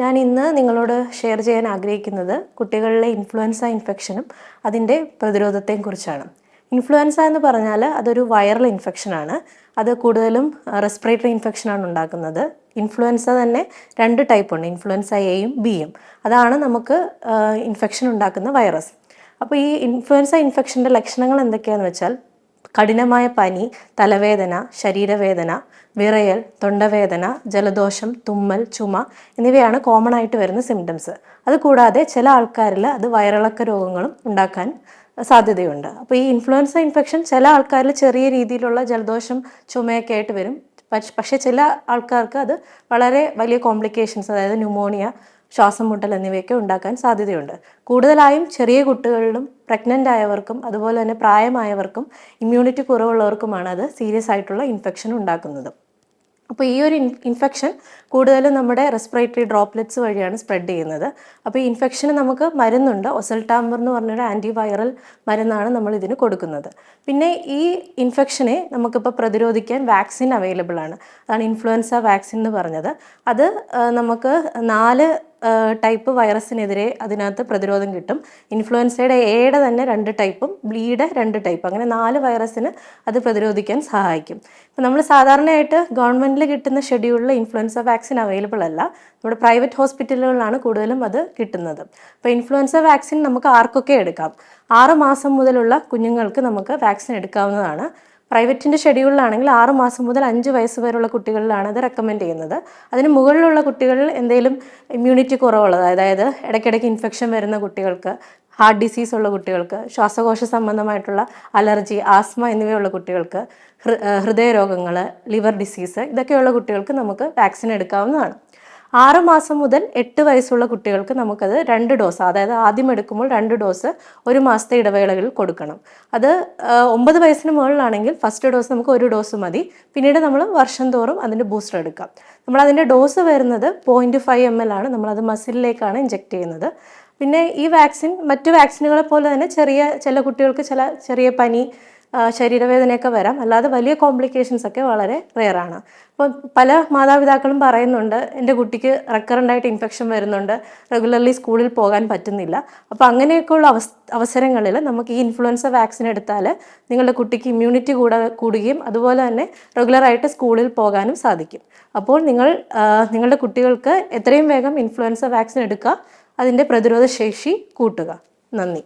ഞാൻ ഇന്ന് നിങ്ങളോട് ഷെയർ ചെയ്യാൻ ആഗ്രഹിക്കുന്നത് കുട്ടികളിലെ ഇൻഫ്ലുവൻസ ഇൻഫെക്ഷനും അതിൻ്റെ പ്രതിരോധത്തെയും കുറിച്ചാണ്. ഇൻഫ്ലുവൻസ എന്ന് പറഞ്ഞാൽ അതൊരു വൈറൽ ഇൻഫെക്ഷനാണ്. അത് കൂടുതലും റെസ്പിറേറ്ററി ഇൻഫെക്ഷനാണ് ഉണ്ടാക്കുന്നത്. ഇൻഫ്ലുവൻസ തന്നെ 2 ടൈപ്പുണ്ട്, ഇൻഫ്ലുവൻസ എയും ബിയും. അതാണ് നമുക്ക് ഇൻഫെക്ഷൻ ഉണ്ടാക്കുന്ന വൈറസ്. അപ്പോൾ ഈ ഇൻഫ്ലുവൻസ ഇൻഫെക്ഷൻ്റെ ലക്ഷണങ്ങൾ എന്തൊക്കെയാണെന്ന് വെച്ചാൽ കഠിനമായ പനി, തലവേദന, ശരീരവേദന, വിറയൽ, തൊണ്ടവേദന, ജലദോഷം, തുമ്മൽ, ചുമ എന്നിവയാണ് കോമൺ ആയിട്ട് വരുന്ന സിംറ്റംസ്. അതുകൂടാതെ ചില ആൾക്കാരിൽ അത് വയറിളക്ക രോഗങ്ങളും ഉണ്ടാക്കാൻ സാധ്യതയുണ്ട്. അപ്പോൾ ഈ ഇൻഫ്ലുവൻസ ഇൻഫെക്ഷൻ ചില ആൾക്കാരിൽ ചെറിയ രീതിയിലുള്ള ജലദോഷം, ചുമയൊക്കെ ആയിട്ട് വരും. പക്ഷേ ചില ആൾക്കാർക്ക് അത് വളരെ വലിയ കോംപ്ലിക്കേഷൻസ്, അതായത് ന്യൂമോണിയ, ശ്വാസം മുട്ടൽ എന്നിവയൊക്കെ ഉണ്ടാക്കാൻ സാധ്യതയുണ്ട്. കൂടുതലായും ചെറിയ കുട്ടികളിലും പ്രഗ്നൻ്റ് ആയവർക്കും അതുപോലെ തന്നെ പ്രായമായവർക്കും ഇമ്മ്യൂണിറ്റി കുറവുള്ളവർക്കുമാണ് അത് സീരിയസ് ആയിട്ടുള്ള ഇൻഫെക്ഷൻ ഉണ്ടാക്കുന്നത്. അപ്പോൾ ഈ ഒരു ഇൻഫെക്ഷൻ കൂടുതലും നമ്മുടെ റെസ്പിറേറ്ററി ഡ്രോപ്ലെറ്റ്സ് വഴിയാണ് സ്പ്രെഡ് ചെയ്യുന്നത്. അപ്പോൾ ഈ ഇൻഫെക്ഷന് നമുക്ക് മരുന്നുണ്ട്. ഒസൽടാമ്പർ എന്ന് പറഞ്ഞൊരു ആൻറ്റിവൈറൽ മരുന്നാണ് നമ്മൾ ഇതിന് കൊടുക്കുന്നത്. പിന്നെ ഈ ഇൻഫെക്ഷനെ നമുക്കിപ്പോൾ പ്രതിരോധിക്കാൻ വാക്സിൻ അവൈലബിൾ ആണ്. അതാണ് ഇൻഫ്ലുവൻസ വാക്സിൻ എന്ന് പറഞ്ഞത്. അത് നമുക്ക് 4 ടൈപ്പ് വൈറസിനെതിരെ അതിനകത്ത് പ്രതിരോധം കിട്ടും. ഇൻഫ്ലുവൻസയുടെ എയുടെ തന്നെ 2 ടൈപ്പും ബിയുടെ 2 ടൈപ്പ്, അങ്ങനെ 4 വൈറസിന് അത് പ്രതിരോധിക്കാൻ സഹായിക്കും. ഇപ്പം നമ്മൾ സാധാരണയായിട്ട് ഗവൺമെൻറ്റിൽ കിട്ടുന്ന ഷെഡ്യൂളിൽ ഇൻഫ്ലുവൻസ വാക്സിൻ അവൈലബിൾ അല്ല. നമ്മുടെ പ്രൈവറ്റ് ഹോസ്പിറ്റലുകളിലാണ് കൂടുതലും അത് കിട്ടുന്നത്. അപ്പോൾ ഇൻഫ്ലുവൻസ വാക്സിൻ നമുക്ക് ആർക്കൊക്കെ എടുക്കാം? 6 മാസം മുതലുള്ള കുഞ്ഞുങ്ങൾക്ക് നമുക്ക് വാക്സിൻ എടുക്കാവുന്നതാണ്. പ്രൈവറ്റിൻ്റെ ഷെഡ്യൂളിലാണെങ്കിൽ 6 മാസം മുതൽ 5 വയസ്സ് വരെയുള്ള കുട്ടികളിലാണ് അത് റെക്കമെൻഡ് ചെയ്യുന്നത്. അതിന് മുകളിലുള്ള കുട്ടികളിൽ എന്തെങ്കിലും ഇമ്മ്യൂണിറ്റി കുറവുള്ളത്, അതായത് ഇടയ്ക്കിടയ്ക്ക് ഇൻഫെക്ഷൻ വരുന്ന കുട്ടികൾക്ക്, ഹാർട്ട് ഡിസീസ് ഉള്ള കുട്ടികൾക്ക്, ശ്വാസകോശ സംബന്ധമായിട്ടുള്ള അലർജി, ആസ്മ എന്നിവയുള്ള കുട്ടികൾക്ക്, ഹൃദയരോഗങ്ങൾ, ലിവർ ഡിസീസ്, ഇതൊക്കെയുള്ള കുട്ടികൾക്ക് നമുക്ക് വാക്സിൻ എടുക്കാവുന്നതാണ്. 6 മാസം മുതൽ 8 വയസ്സുള്ള കുട്ടികൾക്ക് നമുക്കത് 2 ഡോസ്, അതായത് ആദ്യം എടുക്കുമ്പോൾ 2 ഡോസ് 1 മാസത്തെ ഇടവേളകളിൽ കൊടുക്കണം. അത് 9 വയസ്സിന് മുകളിലാണെങ്കിൽ ഫസ്റ്റ് ഡോസ് നമുക്ക് 1 ഡോസ് മതി. പിന്നീട് നമ്മൾ വർഷം തോറും അതിൻ്റെ ബൂസ്റ്റർ എടുക്കാം. നമ്മളതിൻ്റെ ഡോസ് വരുന്നത് 0.5 ml ആണ്. നമ്മളത് മസിലിലേക്കാണ് ഇഞ്ചെക്ട് ചെയ്യുന്നത്. പിന്നെ ഈ വാക്സിൻ മറ്റു വാക്സിനുകളെ പോലെ തന്നെ ചില കുട്ടികൾക്ക് ചെറിയ പനി, ശരീരവേദനയൊക്കെ വരാം. അല്ലാതെ വലിയ കോംപ്ലിക്കേഷൻസ് ഒക്കെ വളരെ റെയറാണ്. അപ്പോൾ പല മാതാപിതാക്കളും പറയുന്നുണ്ട്, എൻ്റെ കുട്ടിക്ക് റെക്കറൻ്റായിട്ട് ഇൻഫെക്ഷൻ വരുന്നുണ്ട്, റെഗുലർലി സ്കൂളിൽ പോകാൻ പറ്റുന്നില്ല. അപ്പോൾ അങ്ങനെയൊക്കെയുള്ള അവസരങ്ങളിൽ നമുക്ക് ഈ ഇൻഫ്ലുവൻസ വാക്സിൻ എടുത്താൽ നിങ്ങളുടെ കുട്ടിക്ക് ഇമ്മ്യൂണിറ്റി കൂടുകയും അതുപോലെ തന്നെ റെഗുലറായിട്ട് സ്കൂളിൽ പോകാനും സാധിക്കും. അപ്പോൾ നിങ്ങളുടെ കുട്ടികൾക്ക് എത്രയും വേഗം ഇൻഫ്ലുവൻസ വാക്സിൻ എടുക്കുക, അതിൻ്റെ പ്രതിരോധ ശേഷി കൂട്ടുക. നന്ദി.